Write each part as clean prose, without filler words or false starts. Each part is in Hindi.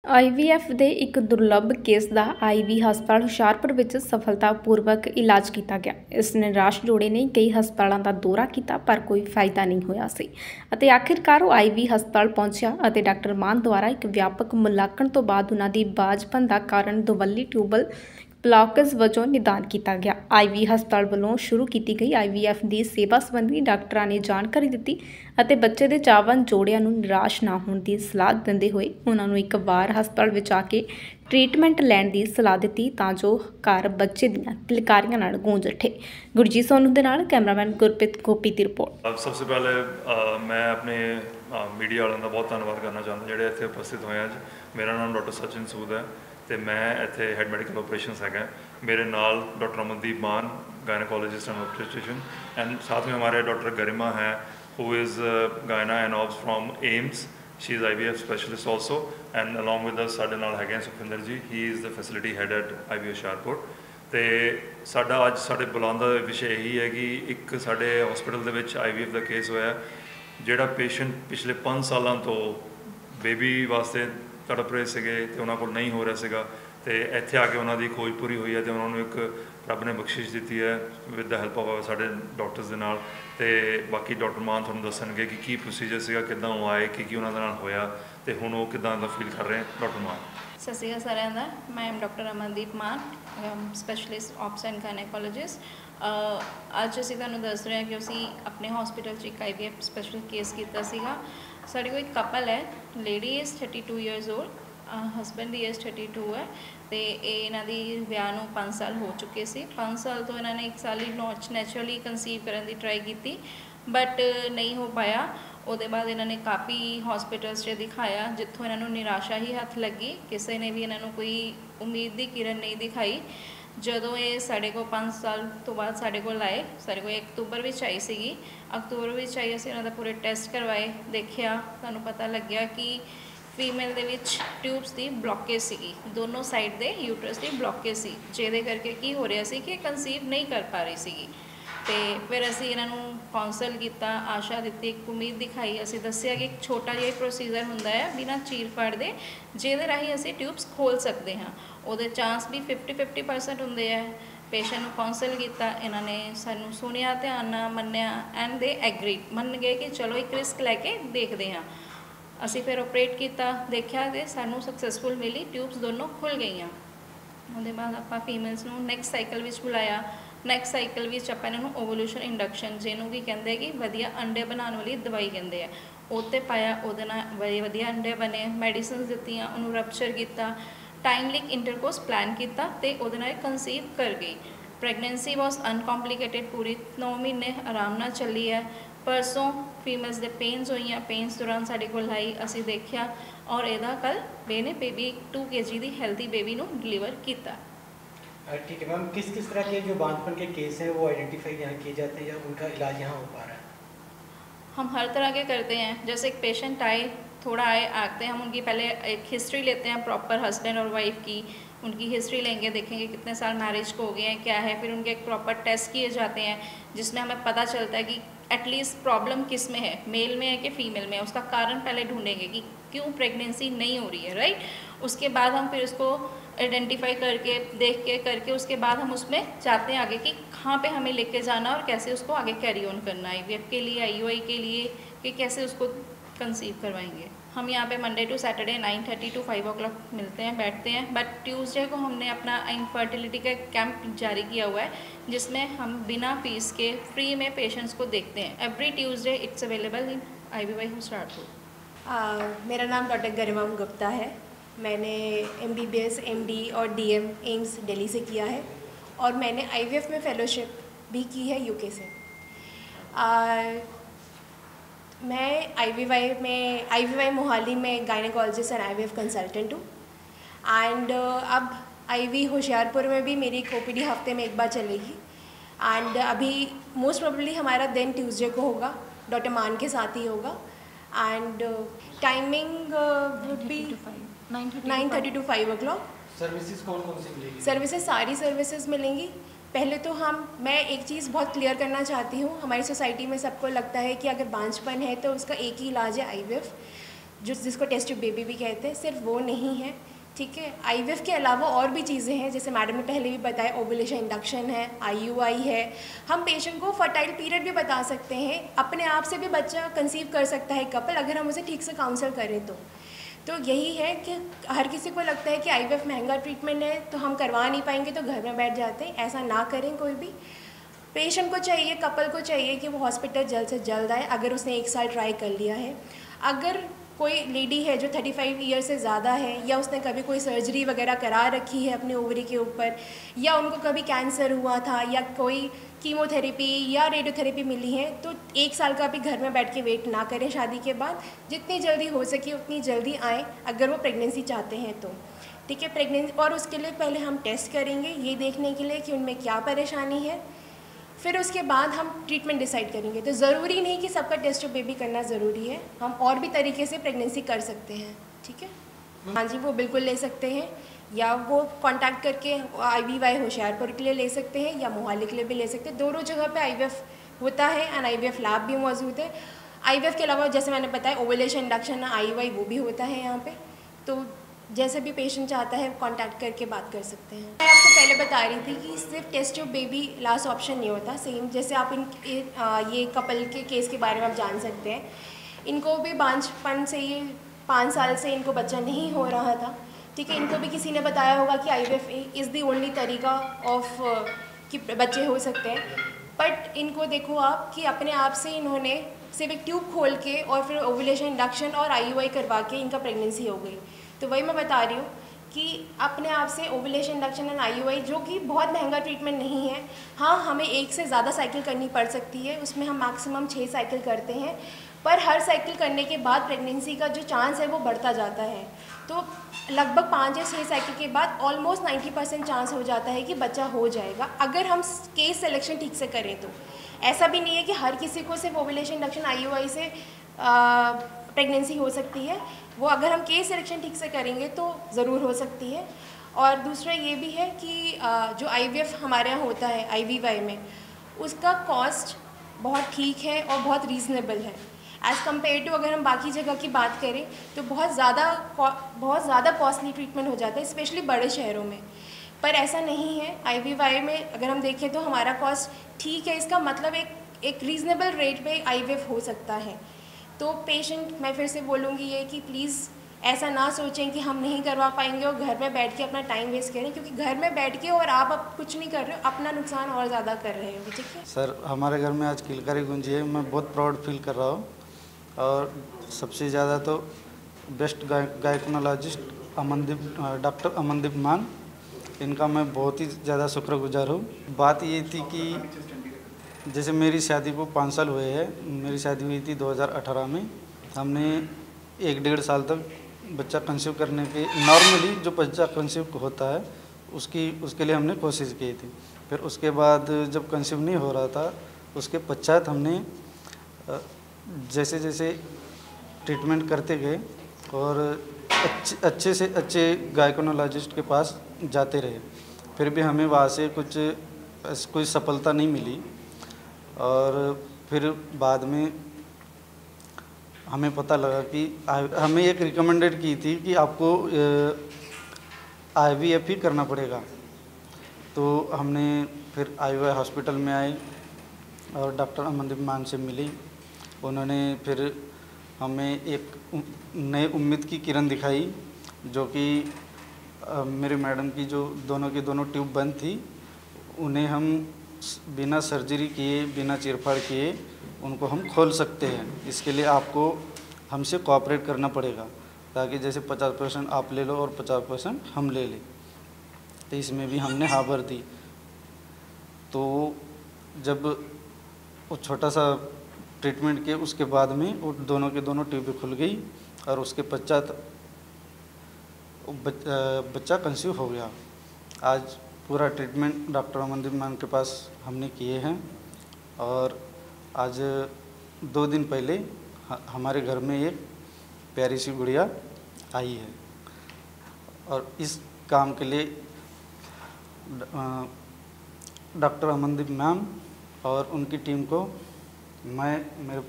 ਆਈਵੀਐਫ ਦੇ ਇੱਕ ਦੁਰਲੱਭ ਕੇਸ ਦਾ ਆਈਵੀ ਹਸਪਤਾਲ ਹੁਸ਼ਿਆਰਪੁਰ ਵਿੱਚ ਸਫਲਤਾਪੂਰਵਕ ਇਲਾਜ ਕੀਤਾ ਗਿਆ। ਇਸ ਨਿਰਾਸ਼ ਜੋੜੇ ਨੇ ਕਈ ਹਸਪਤਾਲਾਂ ਦਾ ਦੌਰਾ ਕੀਤਾ ਪਰ ਕੋਈ ਫਾਇਦਾ ਨਹੀਂ ਹੋਇਆ ਸੀ ਅਤੇ ਆਖਿਰਕਾਰ ਉਹ ਆਈਵੀ ਹਸਪਤਾਲ ਪਹੁੰਚਿਆ ਅਤੇ ਡਾਕਟਰ ਮਾਨ ਦੁਆਰਾ ਇੱਕ ਵਿਆਪਕ ਮੁਲਾਂਕਣ ਤੋਂ ਬਾਅਦ ਉਹਨਾਂ ਦੀ ਬਾਂਝਪਨ ਦਾ ਕਾਰਨ ਦੁਵੱਲੀ ਟਿਊਬਲ ਬਲਾਕੇਜ ਵਜੋਂ ਨਿਦਾਨ ਕੀਤਾ ਗਿਆ। ਆਈਵੀ ਹਸਪਤਾਲ ਵੱਲੋਂ ਸ਼ੁਰੂ ਕੀਤੀ ਗਈ ਆਈਵੀਐਫ ਦੀ ਸੇਵਾ ਸੰਬੰਧੀ ਡਾਕਟਰਾਂ ਨੇ ਜਾਣਕਾਰੀ ਦਿੱਤੀ ਅਤੇ ਬੱਚੇ ਦੇ ਚਾਹਵਾਨ ਜੋੜਿਆਂ ਨੂੰ ਨਿਰਾਸ਼ ਨਾ ਹੋਣ ਦੀ ਸਲਾਹ ਦਿੰਦੇ ਹੋਏ ਉਹਨਾਂ ਨੂੰ ਇੱਕ ਵਾਰ ਹਸਪਤਾਲ ਵਿੱਚ ਆ ਕੇ ट्रीटमेंट लैण की सलाह दी तां जो घर बच्चे दीआं किलकारियां नाल गूंज उठे। गुरजीत सोनू दे नाल कैमरामैन गुरप्रीत गोपी की रिपोर्ट। सबसे पहले मैं अपने मीडिया वालों का बहुत धन्यवाद करना चाहता ਜਿਹੜੇ ਇੱਥੇ ਉਪਸਥਿਤ ਹੋਏ ਅੱਜ। मेरा नाम डॉक्टर सचिन सूद है तो मैं ਇੱਥੇ ਹੈਡ ਮੈਡੀਕਲ ਆਪਰੇਸ਼ਨਸ हैगा। मेरे नाल डॉक्टर अमनदीप मान गायनेकोलॉजिस्ट एंड ऑब्स्टेट्रिशियन एंड साथ में हमारे डॉक्टर गरिमा है who is gynae and obs from AIIMS. She is IVF specialist also, and along with us ਸਾਡੇ ਨਾਲ ਹੈਗੇ ਸੁਖਿੰਦਰ ਜੀ, he is the facility head at IVF Hoshiarpur. ਤੇ ਸਾਡਾ ਅੱਜ ਸਾਡੇ ਬੁਲਾਉਣ ਦਾ ਵਿਸ਼ੇ ਇਹੀ ਹੈ ਕਿ ਇੱਕ ਸਾਡੇ ਹਸਪੀਟਲ ਦੇ ਵਿੱਚ IVF ਦਾ ਕੇਸ ਹੋਇਆ ਜਿਹੜਾ ਪੇਸ਼ੈਂਟ ਪਿਛਲੇ 5 ਸਾਲਾਂ ਤੋਂ ਬੇਬੀ ਵਾਸਤੇ ਤੜਪ ਰਹੇ ਸੀਗੇ ਤੇ ਉਹਨਾਂ ਕੋਲ ਨਹੀਂ ਹੋ ਰਿਹਾ ਸੀਗਾ ਤੇ ਇੱਥੇ ਆ ਕੇ ਉਹਨਾਂ ਦੀ ਖੋਜ ਪੂਰੀ ਹੋਈ ਹੈ ਤੇ ਉਹਨਾਂ ਨੂੰ ਇੱਕ ਰੱਬ ਨੇ ਬਖਸ਼ਿਸ਼ ਦਿੱਤੀ ਹੈ ਵਿਦ ਦਾ ਹੈਲਪ ਆਫ ਸਾਡੇ ਡਾਕਟਰਸ ਦੇ ਨਾਲ। ਤੇ ਬਾਕੀ ਡਾਕਟਰ ਮਾਨ ਤੁਹਾਨੂੰ ਦੱਸਣਗੇ ਕਿ ਕੀ ਪ੍ਰੋਸੀਜਰ ਸੀਗਾ, ਕਿੱਦਾਂ ਉਹ ਆਏ, ਕੀ ਉਹਨਾਂ ਦੇ ਨਾਲ ਹੋਇਆ ਤੇ ਹੁਣ ਉਹ ਕਿੱਦਾਂ ਦਾ ਫੀਲ ਕਰ ਰਹੇ। ਡਾਕਟਰ ਮਾਨ। ਸਤਿ ਸ਼੍ਰੀ ਅਕਾਲ ਸਾਰਿਆਂ ਦਾ। ਮੈਂ ਐਮ ਡਾਕਟਰ ਅਮਨਦੀਪ ਮਾਨ, ਸਪੈਸ਼ਲਿਸਟ ਆਪਸ ਐਂਡ ਗਾਇਨੇਕੋਲੋਜਿਸਟ। ਅੱਜ ਅਸੀਂ ਤੁਹਾਨੂੰ ਦੱਸ ਰਹੇ ਹਾਂ ਕਿ ਅਸੀਂ ਆਪਣੇ ਹਸਪੀਟਲ 'ਚ ਇੱਕ IVF ਸਪੈਸ਼ਲ ਕੇਸ ਕੀਤਾ ਸੀਗਾ। ਸਾਡੇ ਕੋਲ ਇੱਕ ਕਪਲ ਹੈ, lady is 32 years old, husband the age 32 ਹੈ ਤੇ ਇਹ ਇਹਨਾਂ ਦੀ ਵਿਆਹ ਨੂੰ 5 ਸਾਲ ਹੋ ਚੁੱਕੇ ਸੀ। 5 ਸਾਲ ਤੋਂ ਇਹਨਾਂ ਨੇ 1 ਸਾਲ ਹੀ ਨੈਚੁਰਲੀ ਕਨਸੀਵ ਕਰਨ ਦੀ ਟਰਾਈ ਕੀਤੀ ਬਟ ਨਹੀਂ ਹੋ ਪਾਇਆ। ਉਹਦੇ ਬਾਅਦ ਇਹਨਾਂ ਨੇ ਕਾਫੀ ਹਸਪੀਟਲਸ 'ਚ ਦਿਖਾਇਆ ਜਿੱਥੋਂ ਇਹਨਾਂ ਨੂੰ ਨਿਰਾਸ਼ਾ ਹੀ ਹੱਥ ਲੱਗੀ, ਕਿਸੇ ਨੇ ਵੀ ਇਹਨਾਂ ਨੂੰ ਕੋਈ ਉਮੀਦ ਦੀ ਕਿਰਨ ਨਹੀਂ ਦਿਖਾਈ। ਜਦੋਂ ਇਹ ਸਾਡੇ ਕੋਲ 5 ਸਾਲ ਤੋਂ ਬਾਅਦ ਸਾਡੇ ਕੋਲ ਆਏ, ਸਾਡੇ ਕੋਲ ਅਕਤੂਬਰ ਵਿੱਚ ਆਈ ਸੀਗੀ। ਅਕਤੂਬਰ ਵਿੱਚ ਆਈ, ਅਸੀਂ ਇਹਨਾਂ ਦਾ ਪੂਰੇ ਟੈਸਟ ਕਰਵਾਏ, ਦੇਖਿਆ, ਤੁਹਾਨੂੰ ਪਤਾ ਲੱਗਿਆ ਕਿ ਫੀਮੇਲ ਦੇ ਵਿੱਚ ਟਿਊਬਸ ਦੀ ਬਲੋਕੇਜ ਸੀਗੀ, ਦੋਨੋਂ ਸਾਈਡ ਦੇ ਯੂਟਰਸ ਦੀ ਬਲੋਕੇਜ ਸੀ ਜਿਹਦੇ ਕਰਕੇ ਕੀ ਹੋ ਰਿਹਾ ਸੀ ਕਿ ਕਨਸੀਵ ਨਹੀਂ ਕਰ ਪਾ ਰਹੀ ਸੀਗੀ। ਤੇ ਫਿਰ ਅਸੀਂ ਇਹਨਾਂ ਨੂੰ ਕਾਉਂਸਲ ਕੀਤਾ, ਆਸ਼ਾ ਦਿੱਤੀ, ਇੱਕ ਉਮੀਦ ਦਿਖਾਈ। ਅਸੀਂ ਦੱਸਿਆ ਕਿ ਇੱਕ ਛੋਟਾ ਜਿਹਾ ਪ੍ਰੋਸੀਜਰ ਹੁੰਦਾ ਹੈ ਬਿਨਾਂ ਚੀਰ-ਫਾੜ ਦੇ ਜਿਹਦੇ ਰਾਹੀਂ ਅਸੀਂ ਟਿਊਬਸ ਖੋਲ੍ਹ ਸਕਦੇ ਹਾਂ। ਉਹਦੇ ਚਾਂਸ ਵੀ 50% ਹੁੰਦੇ ਹੈ। ਪੇਸ਼ੈਂਟ ਨੂੰ ਕਾਉਂਸਲ ਕੀਤਾ, ਇਹਨਾਂ ਨੇ ਸਾਨੂੰ ਸੁਣਿਆ, ਧਿਆਨ ਨਾਲ ਮੰਨਿਆ ਐਂਡ ਦੇ ਐਗਰੀ, ਮੰਨ ਗਏ ਕਿ ਚਲੋ ਇੱਕ ਰਿਸਕ ਲੈ ਕੇ ਦੇਖਦੇ ਹਾਂ। ਅਸੀਂ ਫਿਰ ਆਪਰੇਟ ਕੀਤਾ, ਦੇਖਿਆ ਤੇ ਸਾਨੂੰ ਸਕਸੈਸਫੁਲ ਮਿਲੀ, ਟਿਊਬਸ ਦੋਨੋਂ ਖੁੱਲ੍ਹ ਗਈਆਂ। ਉਹਦੇ ਬਾਅਦ ਆਪਾਂ ਫੀਮੇਲਸ ਨੂੰ ਨੈਕਸਟ ਸਾਈਕਲ ਵਿੱਚ ਬੁਲਾਇਆ। ਨੈਕਸਟ ਸਾਈਕਲ ਵਿੱਚ ਆਪਾਂ ਇਹਨਾਂ ਨੂੰ ਓਵੂਲੂਸ਼ਨ ਇੰਡਕਸ਼ਨ, ਜਿਹਨੂੰ ਵੀ ਕਹਿੰਦੇ ਕਿ ਵਧੀਆ ਅੰਡੇ ਬਣਾਉਣ ਵਾਲੀ ਦਵਾਈ ਕਹਿੰਦੇ ਆ, ਉਹ 'ਤੇ ਪਾਇਆ। ਉਹਦੇ ਨਾਲ ਵਧੀਆ ਅੰਡੇ ਬਣੇ, ਮੈਡੀਸਨਸ ਦਿੱਤੀਆਂ, ਉਹਨੂੰ ਰਪਚਰ ਕੀਤਾ, ਟਾਈਮਲੀ ਇੰਟਰਕੋਰਸ ਪਲਾਨ ਕੀਤਾ ਤੇ ਉਹਦੇ ਨਾਲ ਕਨਸੀਵ ਕਰ ਗਈ। ਪ੍ਰੈਗਨੈਂਸੀ ਵਾਸ ਅਨਕੰਪਲੀਕੇਟਿਡ, ਪੂਰੀ 9 ਮਹੀਨੇ ਆਰਾਮ ਨਾਲ ਚੱਲੀ ਹੈ। परसों फीमेल्स ਦੇ पेन्स ਹੋਈਆਂ, पेन्स दौरान ਸਾਡੇ ਕੋਲ ਆਈ, ਅਸੀਂ ਦੇਖਿਆ और ਇਹਦਾ ਕੱਲ बेने बेबी 2 kg ਦੀ हेल्थी बेबी ਨੂੰ डिलीवर किया। ठीक है मैम, किस किस तरह के जो बांझपन के केस हैं वो आइडेंटिफाई यहाँ किए जाते हैं या उनका इलाज यहाँ हो पा रहा है? हम हर तरह के करते हैं। जैसे एक पेशेंट आए, थोड़ा आते हैं, हम उनकी पहले एक हिस्ट्री लेते हैं प्रॉपर, हस्बैंड और वाइफ की उनकी हिस्ट्री लेंगे, देखेंगे कितने साल मैरिज को हो गए हैं, क्या है। फिर उनके एक प्रॉपर टेस्ट किए जाते हैं जिसमें हमें पता चलता है कि एटलीस्ट प्रॉब्लम किस में है, मेल में है कि फीमेल में है। उसका कारण पहले ढूंढेंगे कि क्यों प्रेगनेंसी नहीं हो रही है, राइट। उसके बाद हम फिर उसको आइडेंटिफाई करके देख के करके उसके बाद हम उसमें जाते हैं आगे कि कहाँ पे हमें लेके जाना और कैसे उसको आगे कैरी ऑन करना है IVF के लिए, IUI के लिए, कि कैसे उसको कंसीव करवाएंगे। हम यहाँ पे Monday to Saturday 9:30 to 5 o'clock मिलते हैं, बैठते हैं। बट ट्यूसडे को हमने अपना इनफर्टिलिटी का कैंप जारी किया हुआ है जिसमें हम बिना फीस के फ्री में पेशेंट्स को देखते हैं। Every Tuesday it's available in IVY Hoshiarpur. मेरा नाम डॉक्टर गरिमा गुप्ता है। मैंने MBBS MD और DM एम्स दिल्ली से किया है और मैंने IVF में फेलोशिप भी की है UK से। मैं IVY मोहाली में गायनेकोलॉजिस्ट एंड IVF कंसल्टेंट हूँ एंड अब IV होशियारपुर में भी मेरी OPD हफ्ते में एक बार चलेगी एंड अभी मोस्ट प्रोबेबली हमारा दिन ट्यूसडे को होगा, डॉक्टर मान के साथ ही होगा and timing would be 9:30 to 5 o'clock। Services कौन कौन सी मिलेगी? सर्विसेज सारी सर्विसेज मिलेंगी। पहले तो मैं एक चीज़ बहुत क्लियर करना चाहती हूँ, हमारी सोसाइटी में सबको लगता है कि अगर बांझपन है तो उसका एक ही इलाज है IVF। जिसको टेस्ट ट्यूब बेबी भी कहते हैं, सिर्फ वो नहीं है, ठीक है। आईवीएफ के अलावा और भी चीज़ें हैं, जैसे मैडम ने पहले भी बताया, ओवुलेशन इंडक्शन है, आईयूआई है। हम पेशेंट को फर्टाइल पीरियड भी बता सकते हैं, अपने आप से भी बच्चा कंसीव कर सकता है कपल, अगर हम उसे ठीक से काउंसल करें तो यही है कि हर किसी को लगता है कि आईवीएफ महंगा ट्रीटमेंट है तो हम करवा नहीं पाएंगे तो घर में बैठ जाते हैं। ऐसा ना करें। कोई भी पेशेंट को चाहिए, कपल को चाहिए कि वो हॉस्पिटल जल्द से जल्द आए, अगर उसने 1 साल ट्राई कर लिया है। अगर कोई लेडी है जो 35 ईयर से ज़्यादा है, या उसने कभी कोई सर्जरी वगैरह करा रखी है अपने ओवरी के ऊपर, या उनको कभी कैंसर हुआ था, या कोई कीमोथेरेपी या रेडियोथेरेपी मिली है, तो 1 साल का भी घर में बैठ के वेट ना करें। शादी के बाद जितनी जल्दी हो सके उतनी जल्दी आएँ, अगर वो प्रेगनेंसी चाहते हैं तो, ठीक है। प्रेगनेंसी, और उसके लिए पहले हम टेस्ट करेंगे ये देखने के लिए कि उनमें क्या परेशानी है, फिर उसके बाद हम ट्रीटमेंट डिसाइड करेंगे। तो ज़रूरी नहीं कि सबका टेस्ट ट्यूब बेबी करना ज़रूरी है, हम और भी तरीके से प्रेगनेंसी कर सकते हैं, ठीक है। हाँ जी, वो बिल्कुल ले सकते हैं, या वो कांटेक्ट करके IVY होशियारपुर के लिए ले सकते हैं या मोहाली के लिए भी ले सकते हैं। दोनों जगह पे IVF होता है एंड IVF लैब भी मौजूद है। IVF के अलावा जैसे मैंने बताया ओवुलेशन इंडक्शन IUI वो भी होता है यहाँ पे। तो जैसे भी पेशेंट चाहता है कांटेक्ट करके बात कर सकते हैं। मैं आपको पहले बता रही थी कि सिर्फ test tube baby last option नहीं होता। सेम जैसे आप ये कपल के केस के बारे में आप जान सकते हैं, इनको भी बांझपन से ये 5 साल से इनको बच्चा नहीं हो रहा था, ठीक है। इनको भी किसी ने बताया होगा कि IVF इज़ दी ओनली तरीका ऑफ कि बच्चे हो सकते हैं, बट इनको देखो आप कि अपने आप से इन्होंने सिर्फ एक ट्यूब खोल के और फिर ओवुलेशन इंडक्शन और IUI करवा के इनका प्रेगनेंसी हो गई। तो वही मैं बता रही हूँ कि अपने आप से ओवुलेशन इंडक्शन एंड IUI, जो कि बहुत महंगा ट्रीटमेंट नहीं है, हाँ हमें 1 से ज़्यादा साइकिल करनी पड़ सकती है, उसमें हम मैक्सिमम 6 साइकिल करते हैं, पर हर साइकिल करने के बाद प्रेगनेंसी का जो चांस है वो बढ़ता जाता है। तो लगभग 5 या 6 साइकिल के बाद ऑलमोस्ट 90% चांस हो जाता है कि बच्चा हो जाएगा, अगर हम केस सिलेक्शन ठीक से करें तो। ऐसा भी नहीं है कि हर किसी को सिर्फ ओवुलेशन इंडक्शन IUI से प्रेगनेंसी हो सकती है, वो अगर हम केस सिलेक्शन ठीक से करेंगे तो ज़रूर हो सकती है। और दूसरा ये भी है कि जो IVF हमारे यहाँ होता है IVY में, उसका कॉस्ट बहुत ठीक है और बहुत रीज़नेबल है एज़ कम्पेयर टू अगर हम बाकी जगह की बात करें तो बहुत ज़्यादा कॉस्टली ट्रीटमेंट हो जाता है, स्पेशली बड़े शहरों में। पर ऐसा नहीं है, IVY में अगर हम देखें तो हमारा कॉस्ट ठीक है, इसका मतलब एक रीज़नेबल रेट पे IVF हो सकता है। तो पेशेंट, मैं फिर से बोलूँगी ये कि प्लीज़ ऐसा ना सोचें कि हम नहीं करवा पाएंगे और घर में बैठ के अपना टाइम वेस्ट करें, क्योंकि घर में बैठ के और आप अब कुछ नहीं कर रहे हो, अपना नुकसान और ज़्यादा कर रहे हो, ठीक है। सर, हमारे घर में आज किलकारी गूंजी है, मैं बहुत प्राउड फील कर रहा हूँ। और सबसे ज़्यादा तो बेस्ट गायकोनोलॉजिस्ट डॉक्टर अमनदीप मान, इनका मैं बहुत ही ज़्यादा शुक्रगुजार हूँ। बात ये थी कि जैसे मेरी शादी को 5 साल हुए हैं, मेरी शादी हुई थी 2018 में। हमने 1-1.5 साल तक बच्चा कंसीव करने के, नॉर्मली जो बच्चा कंसीव होता है उसके लिए हमने कोशिश की थी। फिर उसके बाद जब कंसीव नहीं हो रहा था, उसके पश्चात हमने जैसे जैसे ट्रीटमेंट करते गए और अच्छे से अच्छे गायकोनोलॉजिस्ट के पास जाते रहे, फिर भी हमें वहाँ से कोई सफलता नहीं मिली। और फिर बाद में हमें पता लगा कि हमें एक रिकमेंडेड की थी कि आपको IVF ही करना पड़ेगा। तो हमने फिर IVY हॉस्पिटल में आए और डॉक्टर अमनदीप मान से मिली। उन्होंने फिर हमें एक नई उम्मीद की किरण दिखाई, जो कि मेरे मैडम की जो दोनों की दोनों ट्यूब बंद थी, उन्हें हम बिना सर्जरी किए, बिना चीरफाड़ किए उनको हम खोल सकते हैं। इसके लिए आपको हमसे कोऑपरेट करना पड़ेगा, ताकि जैसे 50% आप ले लो और 50% हम ले लें। तो इसमें भी हमने हाँ भर दी। तो जब वो छोटा सा ट्रीटमेंट के उसके बाद में वो दोनों के दोनों ट्यूबें खुल गई और उसके पश्चात बच्चा कंसीव हो गया। आज पूरा ट्रीटमेंट डॉक्टर अमनदीप मान के पास हमने किए हैं और आज 2 दिन पहले हमारे घर में एक प्यारी सी गुड़िया आई है। और इस काम के लिए डॉक्टर अमनदीप मैम और उनकी टीम को मैं मेरे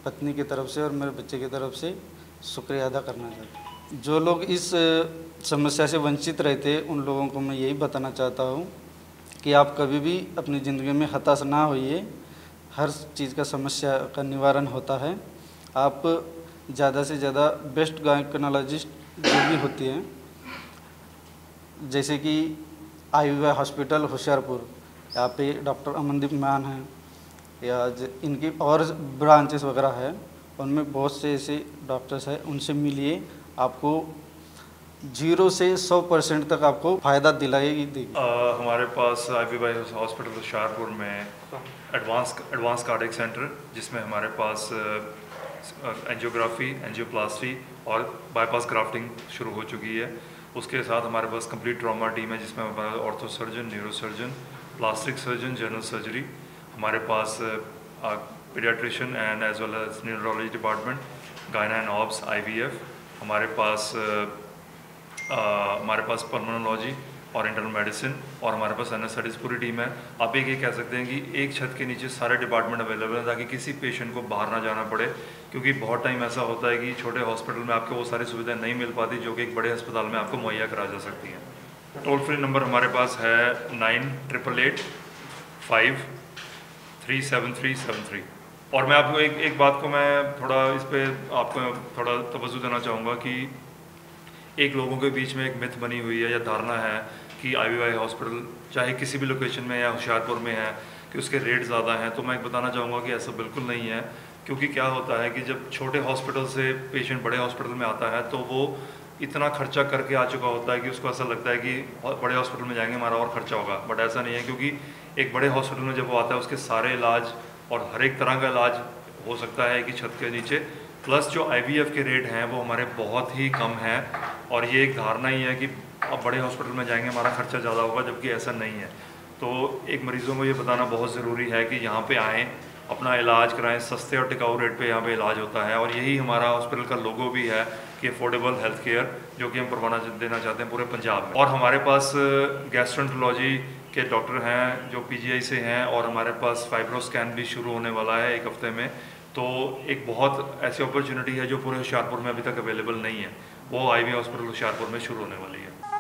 पत्नी की तरफ से और मेरे बच्चे की तरफ से शुक्रिया अदा करना चाहता हूँ। जो लोग इस समस्या से वंचित रहते उन लोगों को मैं यही बताना चाहता हूँ कि आप कभी भी अपनी ज़िंदगी में हताश ना होइए। हर चीज़ का समस्या का निवारण होता है। आप ज़्यादा से ज़्यादा बेस्ट गायकोनोलॉजिस्ट जो भी होती हैं, जैसे कि IVY हॉस्पिटल होशियारपुर, यहाँ पे डॉक्टर अमनदीप मान हैं, या इनकी और ब्रांचेस वगैरह है, उनमें बहुत से ऐसे डॉक्टर्स हैं। उनसे मिलिए, आपको 0 से 100% तक आपको फ़ायदा दिलाएगी देगी। हमारे पास IVY हॉस्पिटल होशियारपुर में एडवांस कार्डियक सेंटर, जिसमें हमारे पास एंजियोग्राफी, एंजियोप्लास्टी और बाईपास ग्राफ्टिंग शुरू हो चुकी है। उसके साथ हमारे पास कंप्लीट ट्रॉमा टीम है, जिसमें हमारा ortho surgeon, neuro surgeon, plastic surgeon, general surgery, हमारे पास paediatrician and as well as neurology department, gynae and obs, IVF, हमारे पास पल्मोनोलॉजी और इंटरनल मेडिसिन, और हमारे पास एनेस्थेटिक्स पूरी टीम है। आप ये कह सकते हैं कि एक छत के नीचे सारे डिपार्टमेंट अवेलेबल हैं, ताकि किसी पेशेंट को बाहर ना जाना पड़े, क्योंकि बहुत टाइम ऐसा होता है कि छोटे हॉस्पिटल में आपको वो सारी सुविधाएं नहीं मिल पाती जो कि एक बड़े अस्पताल में आपको मुहैया करा जा सकती हैं। टोल फ्री नंबर हमारे पास है 9888 5 37373। और मैं आपको एक बात को मैं थोड़ा इस पर आपको थोड़ा तवज्जो देना चाहूँगा कि एक लोगों के बीच में एक मिथ बनी हुई है या धारणा है कि IVY हॉस्पिटल चाहे किसी भी लोकेशन में या होशियारपुर में है कि उसके रेट ज़्यादा हैं। तो मैं बताना चाहूँगा कि ऐसा बिल्कुल नहीं है, क्योंकि क्या होता है कि जब छोटे हॉस्पिटल से पेशेंट बड़े हॉस्पिटल में आता है तो वो इतना खर्चा करके आ चुका होता है कि उसको ऐसा लगता है कि बड़े हॉस्पिटल में जाएंगे हमारा और खर्चा होगा। बट ऐसा नहीं है, क्योंकि एक बड़े हॉस्पिटल में जब वो आता है उसके सारे इलाज और हर एक तरह का इलाज हो सकता है कि छत के नीचे, प्लस जो IVF के रेट हैं वो हमारे बहुत ही कम हैं। और ये एक धारणा ही है कि अब बड़े हॉस्पिटल में जाएंगे हमारा खर्चा ज़्यादा होगा, जबकि ऐसा नहीं है। तो एक मरीज़ों को ये बताना बहुत ज़रूरी है कि यहाँ पे आएँ, अपना इलाज कराएं, सस्ते और टिकाऊ रेट पे यहाँ पे इलाज होता है। और यही हमारा हॉस्पिटल का लोगो भी है कि अफोर्डेबल हेल्थ केयर, जो कि हम परवाना देना चाहते हैं पूरे पंजाब में। और हमारे पास गैस्ट्रोएंटरोलॉजी के डॉक्टर हैं जो PGI से हैं, और हमारे पास फाइब्रो स्कैन भी शुरू होने वाला है 1 हफ्ते में। तो एक बहुत ऐसी अपॉर्चुनिटी है जो पूरे होशियारपुर में अभी तक अवेलेबल नहीं है, वो IVY हॉस्पिटल होशियारपुर में शुरू होने वाली है।